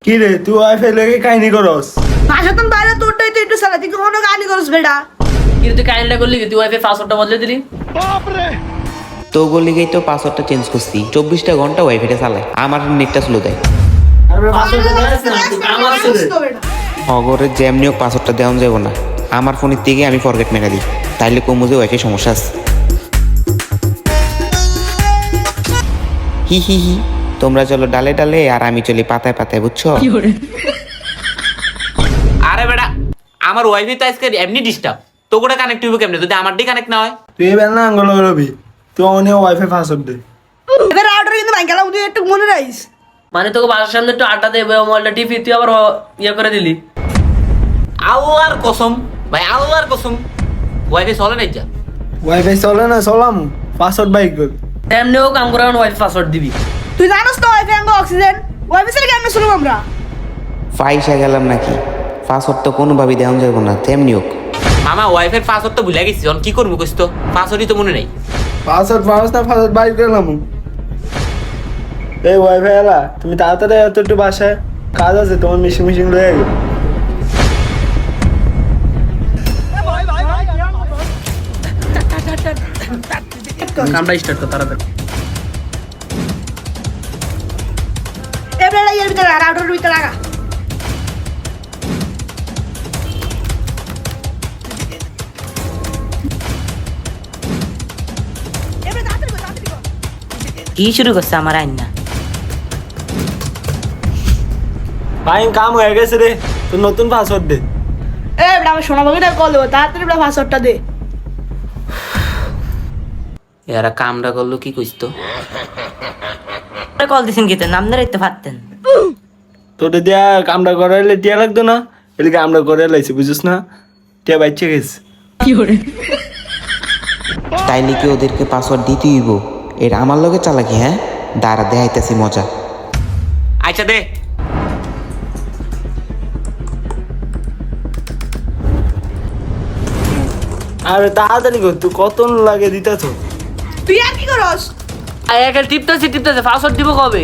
কি রে তুই ওয়াইফাই লেগে কাহিনী করস? ভাষাতন বাইরে তোরটাই তো একটু সালা তুই কোনো গালি করস বেটা। কিন্তু তুই কাইন্ডটা করলি কি তুই ওয়াইফাই পাসওয়ার্ডটা বদলে দিলি? তো বলি গেই তো পাসওয়ার্ডটা চেঞ্জ করছি 24টা ঘন্টা ওয়াইফাইটা চালায় আমার নেটটা স্লো দেয় আরে পাসওয়ার্ড আমার ছেলে। অগরের যেমনি হোক পাসওয়ার্ডটা দেওয়া যাবো না আমার ফোনের থেকে আমি ফরগেট মেরে দিই তাইলে কমুজে ওয়াইফাই সমস্যা আছে হি হি হি তোমরা চলো ডালে ডালে আর আমি চলি পাতায় পাতায় বুঝছো আরে বেটা আমার ওয়াইফাই তো আজকে এমনি ডিস্টার্ব তো করে কানেক্ট হইব কেমনে যদি আমার দিয়ে কানেক্ট না হয়? তুই এবার না আঙ্গুল করবি, তুই অনে ওয়াইফাই পাসওয়ার্ড দে। এবার আউটার কিন্তু ভাঙ্গালাম তুই একটু মনে রাখিস। মানে তোকে বাসার সামনে একটু আড্ডা দেবে মোবাইলটা টিপি তুই আবার ইয়ে করে দিলি। আল্লাহর কসম ভাই আল্লাহর কসম ওয়াইফাই চলে নাই যা। ওয়াইফাই চলে না চলাম, পাসওয়ার্ড বাইক কর। এমনিও কাম করে ওয়াইফাই পাসওয়ার্ড দিবি। তুই জানোস তো ওয়াইফাই আঙ্গ অক্সিজেন ওয়াইফাই সাথে কেমনে শুনলাম আমরা। ফাইসা গেলাম নাকি পাসওয়ার্ড তো কোনোভাবেই দেওয়া যাবো না তেমনি হোক মামা ওয়াইফাই পাসওয়ার্ড তো ভুলে গেছি কি করবো কইস তো পাসওয়ার্ডই তো মনে নেই। পাসওয়ার্ড পাস না পাসওয়ার্ড বাইক করলাম। এই ওয়াইফাই এলা তুমি তাড়াতাড়ি এত একটু বাসায় কাজ আছে, তোমার মিশিং মিশিং রয়ে গেল। কামটা স্টার্ট কর তাড়াতাড়ি। এবার এর ভিতরে আর আউটারের ভিতরে লাগা। এবার তাড়াতাড়ি কর, তাড়াতাড়ি কর। কি শুরু করছে আমার আইন ফাইন কাম হয়ে গেছে রে, তুই নতুন পাসওয়ার্ড দে। এবার আমার সোনা বাবুটা কল দেবো তাড়াতাড়ি এবার পাসওয়ার্ডটা দে। এরা কামটা করলো কি কইস তো? কল দিছেন কি নাম ধরে তো পারতেন তোদের দিয়া কামটা করাইলে টিয়া লাগতো না, এদিকে আমরা করে লাইছি বুঝিস না, টিয়া বাচ্চা গেছে। তাইলে কি ওদেরকে পাসওয়ার্ড দিতে হইব এটা আমার লগে চালাকি হ্যাঁ দাঁড়া দেখাইতেছি মজা আচ্ছা দে আরে তাড়াতাড়ি কর, তুই কত লাগে দিতেছ? তুই আর কি করস? একে টিপতেছে পাসওয়ার্ড দিব কবে?